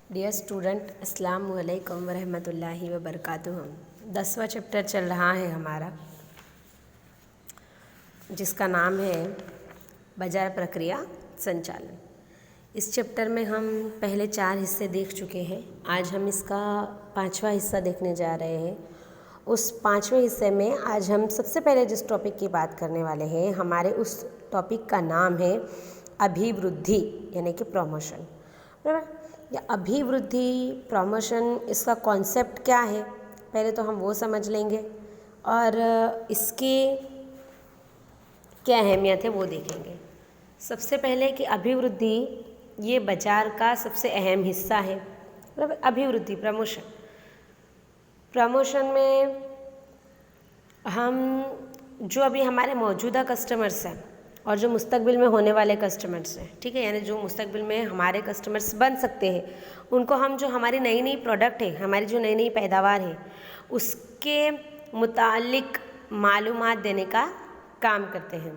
Dear student, अस्सलाम वालेकुम वरहमतुल्लाहि वबरकातुहू। 10वां चैप्टर चल रहा है हमारा, जिसका नाम है बाजार प्रक्रिया संचालन। इस चैप्टर में हम पहले 4 हिस्से देख चुके हैं। आज हम इसका 5वां हिस्सा देखने जा रहे हैं। उस 5वें हिस्से में आज हम सबसे पहले जिस टॉपिक की बात करने वाले हैं, हमारे उस टॉपिक का नाम है अभिवृद्धि, यानी कि प्रमोशन। बराबर, या अभिवृद्धि प्रमोशन, इसका कॉन्सेप्ट क्या है पहले तो हम वो समझ लेंगे और इसकी क्या अहमियत है वो देखेंगे। सबसे पहले कि अभिवृद्धि ये बाजार का सबसे अहम हिस्सा है। बराबर, अभिवृद्धि प्रमोशन में हम जो अभी हमारे मौजूदा कस्टमर्स हैं और जो मुस्तकबिल में होने वाले कस्टमर्स हैं, ठीक है, यानी जो मुस्तकबिल में हमारे कस्टमर्स बन सकते हैं, उनको हम जो हमारी नई नई प्रोडक्ट है, हमारी जो नई नई पैदावार है, उसके मुतालिक मालूमात देने का काम करते हैं।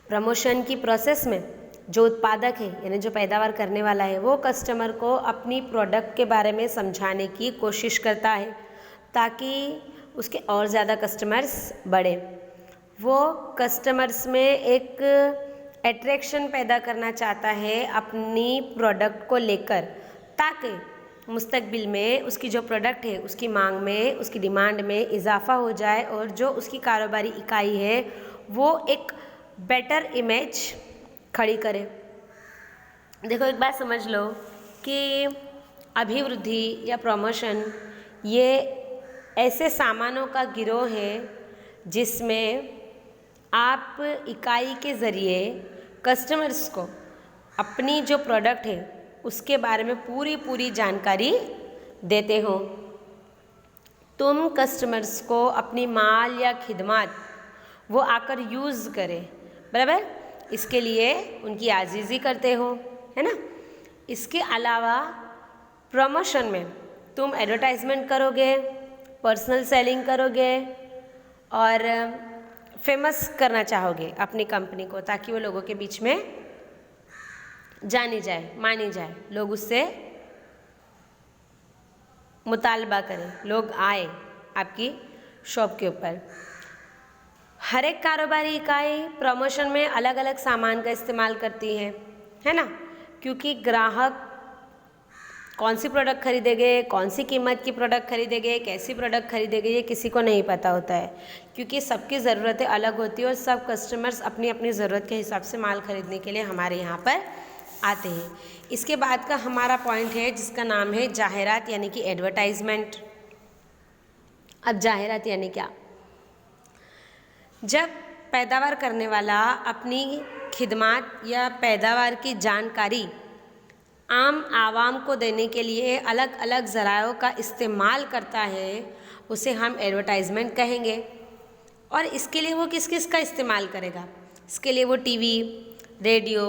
प्रमोशन की प्रोसेस में जो उत्पादक है, यानी जो पैदावार करने वाला है, वो कस्टमर को अपनी प्रोडक्ट के बारे में समझाने की कोशिश करता है ताकि उसके और ज़्यादा कस्टमर्स बढ़े। वो कस्टमर्स में एक अट्रैक्शन पैदा करना चाहता है अपनी प्रोडक्ट को लेकर, ताकि मुस्तकबिल में उसकी जो प्रोडक्ट है उसकी मांग में, उसकी डिमांड में इजाफा हो जाए और जो उसकी कारोबारी इकाई है वो एक बेटर इमेज खड़ी करे। देखो, एक बात समझ लो कि अभिवृद्धि या प्रमोशन ये ऐसे सामानों का गिरोह है जिसमें आप इकाई के ज़रिए कस्टमर्स को अपनी जो प्रोडक्ट है उसके बारे में पूरी जानकारी देते हो। तुम कस्टमर्स को अपनी माल या खिदमत वो आकर यूज़ करें, बराबर, इसके लिए उनकी आजीज़ी करते हो, है ना। इसके अलावा प्रमोशन में तुम एडवर्टाइजमेंट करोगे, पर्सनल सेलिंग करोगे और फेमस करना चाहोगे अपनी कंपनी को, ताकि वो लोगों के बीच में जानी जाए, मानी जाए, लोग उससे मुतालबा करें, लोग आए आपकी शॉप के ऊपर। हर एक कारोबारी इकाई प्रमोशन में अलग अलग सामान का इस्तेमाल करती है ना, क्योंकि ग्राहक कौन सी प्रोडक्ट खरीदेंगे, कौन सी कीमत की प्रोडक्ट खरीदेंगे, कैसी प्रोडक्ट खरीदेंगे, ये किसी को नहीं पता होता है, क्योंकि सबकी ज़रूरतें अलग होती है और सब कस्टमर्स अपनी अपनी ज़रूरत के हिसाब से माल खरीदने के लिए हमारे यहाँ पर आते हैं। इसके बाद का हमारा पॉइंट है जिसका नाम है जाहिरात, यानी कि एडवर्टाइजमेंट। अब जाहिरात यानी क्या? जब पैदावार करने वाला अपनी खिदमत या पैदावार की जानकारी आम आवाम को देने के लिए अलग अलग ज़रायों का इस्तेमाल करता है, उसे हम एडवर्टाइजमेंट कहेंगे। और इसके लिए वो किस किस का इस्तेमाल करेगा? इसके लिए वो TV, radio,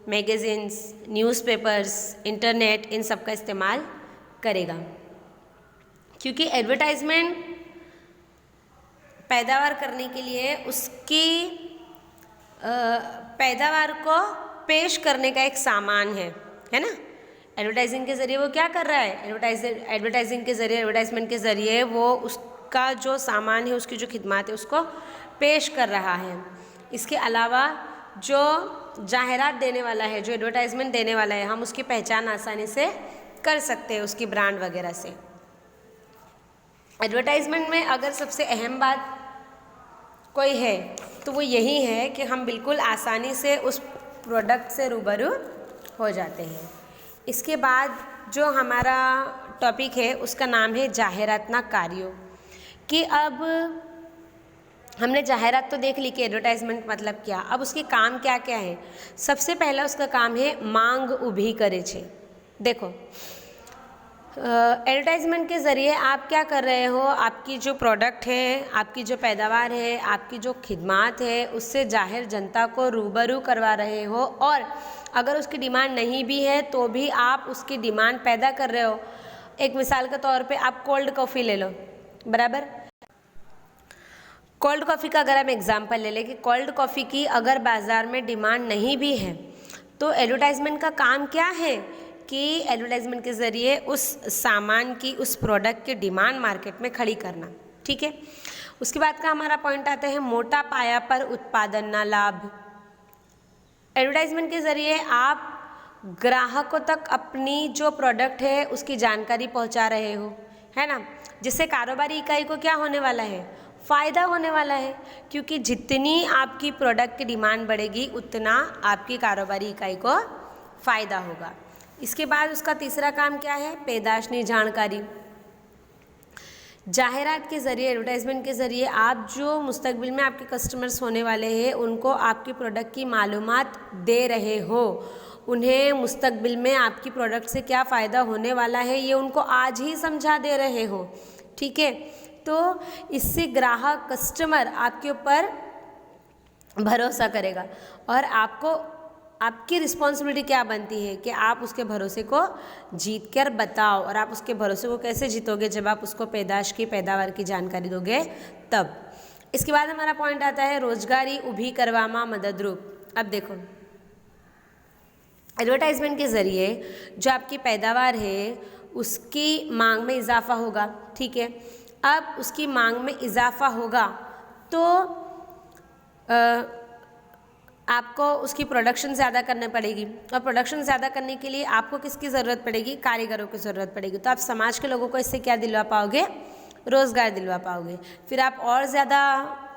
magazines, newspapers, internet, इन सब का इस्तेमाल करेगा, क्योंकि एडवर्टाइजमेंट पैदावार करने के लिए उसकी पैदावार को पेश करने का एक सामान है ना। एडवर्टाइजिंग के ज़रिए वो क्या कर रहा है? एडवर्टाइजिंग के ज़रिए, एडवर्टाइजमेंट के ज़रिए वो उसका जो सामान है, उसकी जो खिदमत है, उसको पेश कर रहा है। इसके अलावा जो जाहिरात देने वाला है, जो एडवर्टाइजमेंट देने वाला है, हम उसकी पहचान आसानी से कर सकते हैं उसकी ब्रांड वगैरह से। एडवर्टाइजमेंट में अगर सबसे अहम बात कोई है तो वो यही है कि हम बिल्कुल आसानी से उस प्रोडक्ट से रूबरू हो जाते हैं। इसके बाद जो हमारा टॉपिक है उसका नाम है जाहिरात्मक कार्यों, कि अब हमने जाहिरात तो देख ली कि एडवर्टाइजमेंट मतलब क्या, अब उसके काम क्या क्या है। सबसे पहला उसका काम है मांग ઊભી करे छे। देखो, एडवर्टाइजमेंट के ज़रिए आप क्या कर रहे हो? आपकी जो प्रोडक्ट है, आपकी जो पैदावार है, आपकी जो खिदमत है, उससे जाहिर जनता को रूबरू करवा रहे हो। और अगर उसकी डिमांड नहीं भी है तो भी आप उसकी डिमांड पैदा कर रहे हो। एक मिसाल के तौर पे आप कोल्ड कॉफ़ी ले लो, बराबर। कोल्ड कॉफ़ी का अगर हम एग्जांपल ले लें कि कोल्ड कॉफ़ी की अगर बाज़ार में डिमांड नहीं भी है तो एडवर्टाइजमेंट का काम क्या है कि एडवर्टाइजमेंट के ज़रिए उस सामान की, उस प्रोडक्ट की डिमांड मार्केट में खड़ी करना। ठीक है, उसके बाद का हमारा पॉइंट आता है मोटा पाया पर उत्पादन ना लाभ। एडवर्टाइजमेंट के ज़रिए आप ग्राहकों तक अपनी जो प्रोडक्ट है उसकी जानकारी पहुंचा रहे हो, है ना, जिससे कारोबारी इकाई को क्या होने वाला है, फ़ायदा होने वाला है, क्योंकि जितनी आपकी प्रोडक्ट की डिमांड बढ़ेगी उतना आपकी कारोबारी इकाई को फ़ायदा होगा। इसके बाद उसका तीसरा काम क्या है, पैदाशनी जानकारी। जाहिरात के ज़रिए, एडवर्टाइजमेंट के ज़रिए आप जो मुस्तकबिल में आपके कस्टमर्स होने वाले हैं उनको आपकी प्रोडक्ट की मालूमात दे रहे हो। उन्हें मुस्तकबिल में आपकी प्रोडक्ट से क्या फ़ायदा होने वाला है ये उनको आज ही समझा दे रहे हो। ठीक है, तो इससे ग्राहक, कस्टमर आपके ऊपर भरोसा करेगा और आपकी रिस्पॉन्सिबिलिटी क्या बनती है कि आप उसके भरोसे को जीत कर बताओ। और आप उसके भरोसे को कैसे जीतोगे, जब आप उसको पैदाश की, पैदावार की जानकारी दोगे तब। इसके बाद हमारा पॉइंट आता है रोजगारी ऊभी करवामा मदद रूप। अब देखो, एडवर्टाइजमेंट के ज़रिए जो आपकी पैदावार है उसकी मांग में इजाफा होगा। ठीक है, अब उसकी मांग में इजाफा होगा तो आपको उसकी प्रोडक्शन ज़्यादा करनी पड़ेगी, और प्रोडक्शन ज़्यादा करने के लिए आपको किसकी ज़रूरत पड़ेगी, कारीगरों की ज़रूरत पड़ेगी। तो आप समाज के लोगों को इससे क्या दिलवा पाओगे, रोज़गार दिलवा पाओगे। फिर आप और ज़्यादा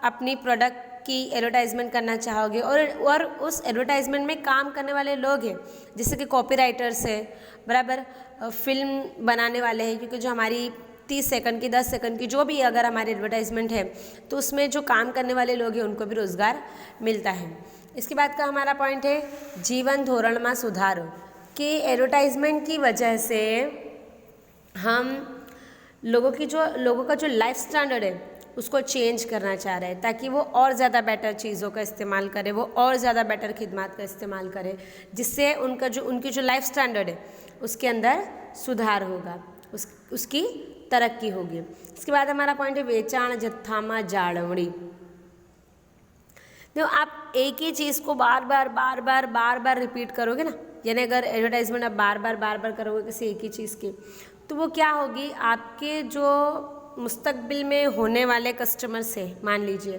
अपनी प्रोडक्ट की एडवर्टाइजमेंट करना चाहोगे और उस एडवर्टाइजमेंट में काम करने वाले लोग हैं, जैसे कि कॉपीराइटर्स है, बराबर, फिल्म बनाने वाले हैं, क्योंकि जो हमारी 30 सेकंड की, 10 सेकंड की जो भी अगर हमारी एडवर्टाइजमेंट है तो उसमें जो काम करने वाले लोग हैं उनको भी रोज़गार मिलता है। इसके बाद का हमारा पॉइंट है जीवन धोरण में सुधार, कि एडवर्टाइजमेंट की वजह से हम लोगों का जो लाइफ स्टैंडर्ड है उसको चेंज करना चाह रहे हैं, ताकि वो और ज़्यादा बेटर चीज़ों का इस्तेमाल करे, वो और ज़्यादा बेटर खिदमत का इस्तेमाल करे, जिससे उनकी जो लाइफ स्टैंडर्ड है उसके अंदर सुधार होगा, उसकी तरक्की होगी। इसके बाद हमारा पॉइंट है वेचाण जत्थामा जाळवणी। तो आप एक ही चीज़ को बार बार रिपीट करोगे ना, यानी अगर एडवर्टाइजमेंट आप बार बार करोगे किसी एक ही चीज़ की, तो वो क्या होगी, आपके जो मुस्तकबिल में होने वाले कस्टमर्स है मान लीजिए,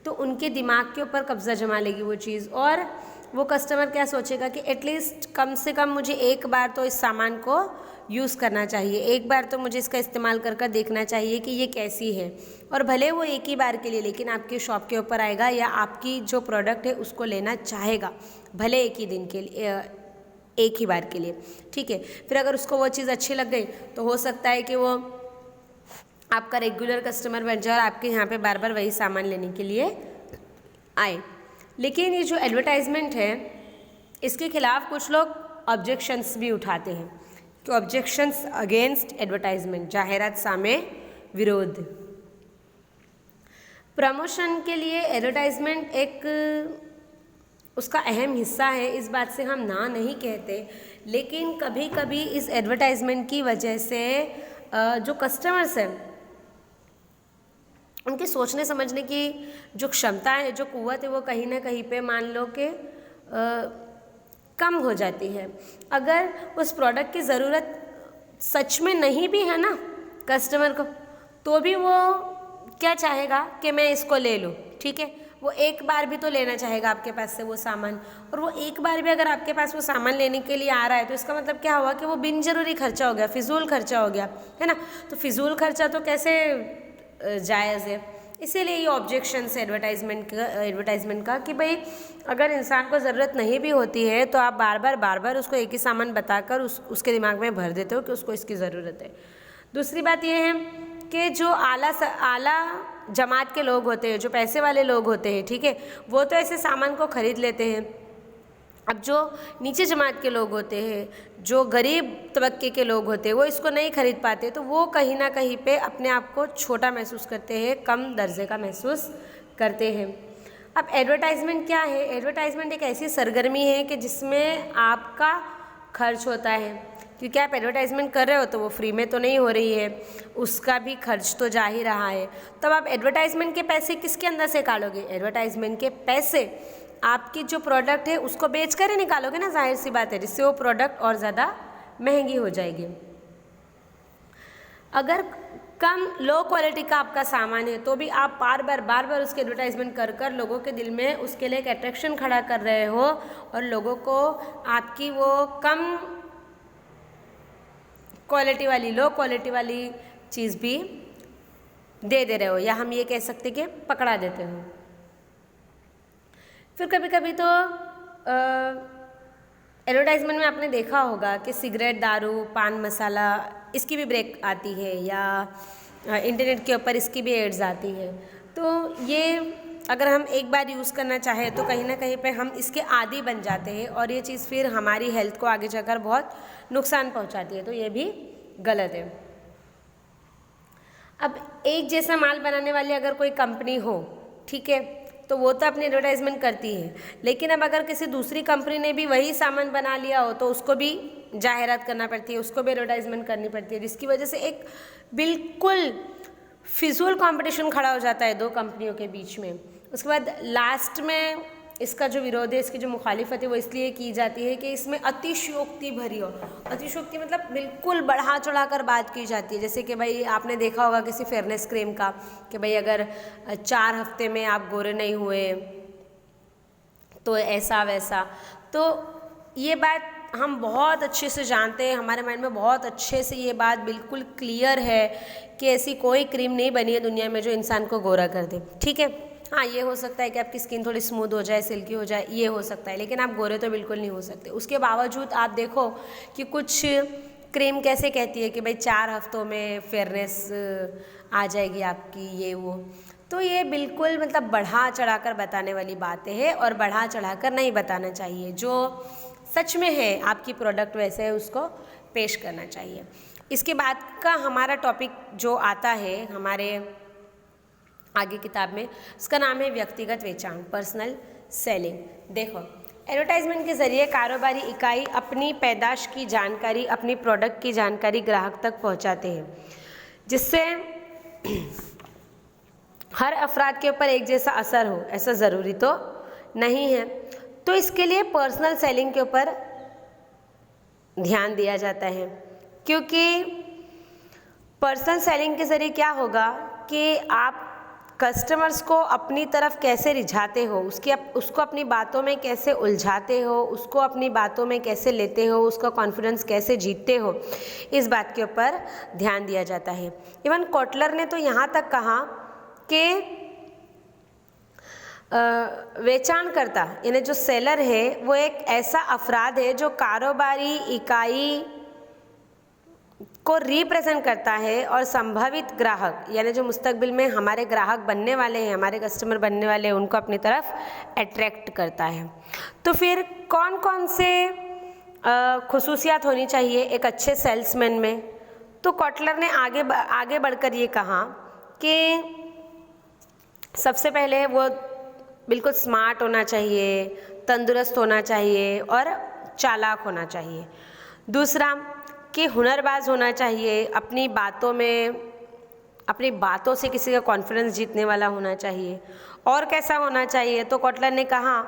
तो उनके दिमाग के ऊपर कब्जा जमा लेगी वो चीज़, और वो कस्टमर क्या सोचेगा कि एटलीस्ट कम से कम मुझे एक बार तो इस सामान को यूज़ करना चाहिए, एक बार तो मुझे इसका इस्तेमाल कर देखना चाहिए कि ये कैसी है। और भले वो एक ही बार के लिए, लेकिन आपके शॉप के ऊपर आएगा या आपकी जो प्रोडक्ट है उसको लेना चाहेगा, भले एक ही दिन के लिए, एक ही बार के लिए। ठीक है, फिर अगर उसको वो चीज़ अच्छी लग गई तो हो सकता है कि वो आपका रेगुलर कस्टमर बन जाए और आपके यहाँ पे बार बार वही सामान लेने के लिए आए। लेकिन ये जो एडवर्टाइजमेंट है इसके खिलाफ कुछ लोग ऑब्जेक्शंस भी उठाते हैं कि ऑब्जेक्शंस अगेंस्ट एडवर्टाइजमेंट, जाहिरात सामे विरोध। प्रमोशन के लिए एडवर्टाइजमेंट एक उसका अहम हिस्सा है, इस बात से हम ना नहीं कहते, लेकिन कभी कभी इस एडवर्टाइजमेंट की वजह से जो कस्टमर्स हैं उनके सोचने समझने की जो क्षमता है, जो कुव्वत है, वो कहीं ना कहीं पे मान लो कि कम हो जाती है। अगर उस प्रोडक्ट की ज़रूरत सच में नहीं भी है ना कस्टमर को, तो भी वो क्या चाहेगा कि मैं इसको ले लूँ। ठीक है, वो एक बार भी तो लेना चाहेगा आपके पास से वो सामान, और वो एक बार भी अगर आपके पास वो सामान लेने के लिए आ रहा है तो इसका मतलब क्या हुआ कि वो बिन ज़रूरी खर्चा हो गया, फिजूल खर्चा हो गया, है ना। तो फिजूल खर्चा तो कैसे जायज़ है, इसीलिए ये ऑब्जेक्शंस है एडवर्टाइजमेंट का कि भाई अगर इंसान को ज़रूरत नहीं भी होती है तो आप बार बार उसको एक ही सामान बताकर उसके दिमाग में भर देते हो कि उसको इसकी ज़रूरत है। दूसरी बात ये है कि जो आला जमात के लोग होते हैं, जो पैसे वाले लोग होते हैं, ठीक है, वो तो ऐसे सामान को ख़रीद लेते हैं। अब जो नीचे जमात के लोग होते हैं, जो गरीब तबक्के के लोग होते हैं, वो इसको नहीं खरीद पाते, तो वो कहीं ना कहीं पे अपने आप को छोटा महसूस करते हैं, कम दर्जे का महसूस करते हैं। अब एडवर्टाइजमेंट क्या है, एडवर्टाइजमेंट एक ऐसी सरगर्मी है कि जिसमें आपका खर्च होता है, क्योंकि आप एडवर्टाइजमेंट कर रहे हो तो वो फ्री में तो नहीं हो रही है, उसका भी खर्च तो जा ही रहा है। तब आप एडवर्टाइजमेंट के पैसे किसके अंदर से निकालोगे, एडवर्टाइजमेंट के पैसे आपकी जो प्रोडक्ट है उसको बेच कर ही निकालोगे ना, जाहिर सी बात है, जिससे वो प्रोडक्ट और ज़्यादा महंगी हो जाएगी। अगर कम लो क्वालिटी का आपका सामान है तो भी आप बार बार उसके एडवर्टाइजमेंट कर कर लोगों के दिल में उसके लिए एक अट्रैक्शन खड़ा कर रहे हो और लोगों को आपकी वो कम क्वालिटी वाली, लो क्वालिटी वाली चीज़ भी दे रहे हो, या हम ये कह सकते कि पकड़ा देते हो। फिर कभी कभी तो एडवर्टाइजमेंट में आपने देखा होगा कि सिगरेट, दारू, पान मसाला, इसकी भी ब्रेक आती है, या इंटरनेट के ऊपर इसकी भी एड्स आती है। तो ये अगर हम एक बार यूज़ करना चाहें तो कहीं ना कहीं पे हम इसके आदी बन जाते हैं और ये चीज़ फिर हमारी हेल्थ को आगे जाकर बहुत नुकसान पहुंचाती है, तो ये भी गलत है। अब एक जैसा माल बनाने वाली अगर कोई कंपनी हो, ठीक है, तो वो तो अपनी एडवर्टाइजमेंट करती है, लेकिन अब अगर किसी दूसरी कंपनी ने भी वही सामान बना लिया हो तो उसको भी जाहिरात करना पड़ती है, उसको भी एडवर्टाइजमेंट करनी पड़ती है, जिसकी वजह से एक बिल्कुल फिजूल कंपटीशन खड़ा हो जाता है दो कंपनियों के बीच में। उसके बाद लास्ट में इसका जो विरोध है, इसकी जो मुखालिफत है वो इसलिए की जाती है कि इसमें अतिशयोक्ति भरी हो। अतिशयोक्ति मतलब बिल्कुल बढ़ा चढ़ा कर बात की जाती है। जैसे कि भाई आपने देखा होगा किसी फेयरनेस क्रीम का कि भाई अगर 4 हफ्ते में आप गोरे नहीं हुए तो ऐसा वैसा। तो ये बात हम बहुत अच्छे से जानते हैं, हमारे माइंड में बहुत अच्छे से ये बात बिल्कुल क्लियर है कि ऐसी कोई क्रीम नहीं बनी है दुनिया में जो इंसान को गोरा कर दे, ठीक है। हाँ, ये हो सकता है कि आपकी स्किन थोड़ी स्मूथ हो जाए, सिल्की हो जाए, ये हो सकता है, लेकिन आप गोरे तो बिल्कुल नहीं हो सकते। उसके बावजूद आप देखो कि कुछ क्रीम कैसे कहती है कि भाई 4 हफ्तों में फेयरनेस आ जाएगी आपकी, ये वो। तो ये बिल्कुल मतलब बढ़ा चढ़ा कर बताने वाली बातें हैं और बढ़ा चढ़ा कर नहीं बताना चाहिए। जो सच में है आपकी प्रोडक्ट वैसे है उसको पेश करना चाहिए। इसके बाद का हमारा टॉपिक जो आता है हमारे आगे किताब में, उसका नाम है व्यक्तिगत बेचान, पर्सनल सेलिंग। देखो, एडवर्टाइजमेंट के ज़रिए कारोबारी इकाई अपनी पैदाश की जानकारी, अपनी प्रोडक्ट की जानकारी ग्राहक तक पहुंचाते हैं, जिससे हर अफराद के ऊपर एक जैसा असर हो, ऐसा ज़रूरी तो नहीं है। तो इसके लिए पर्सनल सेलिंग के ऊपर ध्यान दिया जाता है, क्योंकि पर्सनल सेलिंग के ज़रिए क्या होगा कि आप कस्टमर्स को अपनी तरफ कैसे रिझाते हो, उसको अपनी बातों में कैसे उलझाते हो, उसको अपनी बातों में कैसे लेते हो, उसका कॉन्फिडेंस कैसे जीतते हो, इस बात के ऊपर ध्यान दिया जाता है। इवन कोटलर ने तो यहाँ तक कहा कि वेचाणकर्ता यानी जो सेलर है वो एक ऐसा अफराद है जो कारोबारी इकाई को रिप्रेजेंट करता है और संभावित ग्राहक यानी जो मुस्तकबिल में हमारे ग्राहक बनने वाले हैं, हमारे कस्टमर बनने वाले हैं, उनको अपनी तरफ अट्रैक्ट करता है। तो फिर कौन कौन से खुसूसियात होनी चाहिए एक अच्छे सेल्समैन में? तो कोटलर ने आगे बढ़कर ये कहा कि सबसे पहले वो बिल्कुल स्मार्ट होना चाहिए, तंदुरुस्त होना चाहिए और चालाक होना चाहिए। दूसरा कि हुनरबाज होना चाहिए, अपनी बातों से किसी का कॉन्फिडेंस जीतने वाला होना चाहिए। और कैसा होना चाहिए? तो कोटलर ने कहा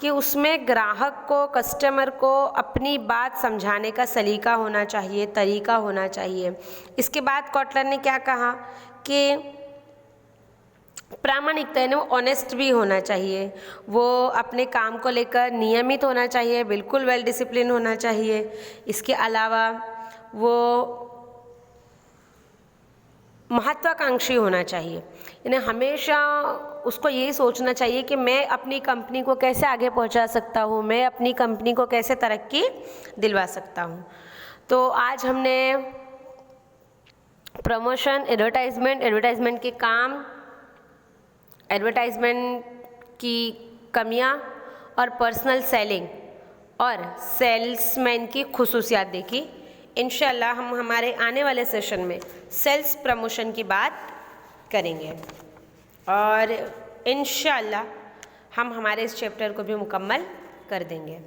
कि उसमें ग्राहक को, कस्टमर को अपनी बात समझाने का सलीका होना चाहिए, तरीका होना चाहिए। इसके बाद कोटलर ने क्या कहा कि प्रामाणिकता यानी वो ऑनेस्ट भी होना चाहिए, वो अपने काम को लेकर नियमित होना चाहिए, बिल्कुल वेल डिसिप्लिन होना चाहिए। इसके अलावा वो महत्वाकांक्षी होना चाहिए, यानी हमेशा उसको यही सोचना चाहिए कि मैं अपनी कंपनी को कैसे आगे पहुंचा सकता हूँ, मैं अपनी कंपनी को कैसे तरक्की दिलवा सकता हूँ। तो आज हमने प्रमोशन, एडवर्टाइजमेंट के काम, एडवर्टाइजमेंट की कमियां और पर्सनल सेलिंग और सेल्समैन की खुसूसियात देखी। इंशाल्लाह हम हमारे आने वाले सेशन में सेल्स प्रमोशन की बात करेंगे और इंशाल्लाह हम हमारे इस चैप्टर को भी मुकम्मल कर देंगे।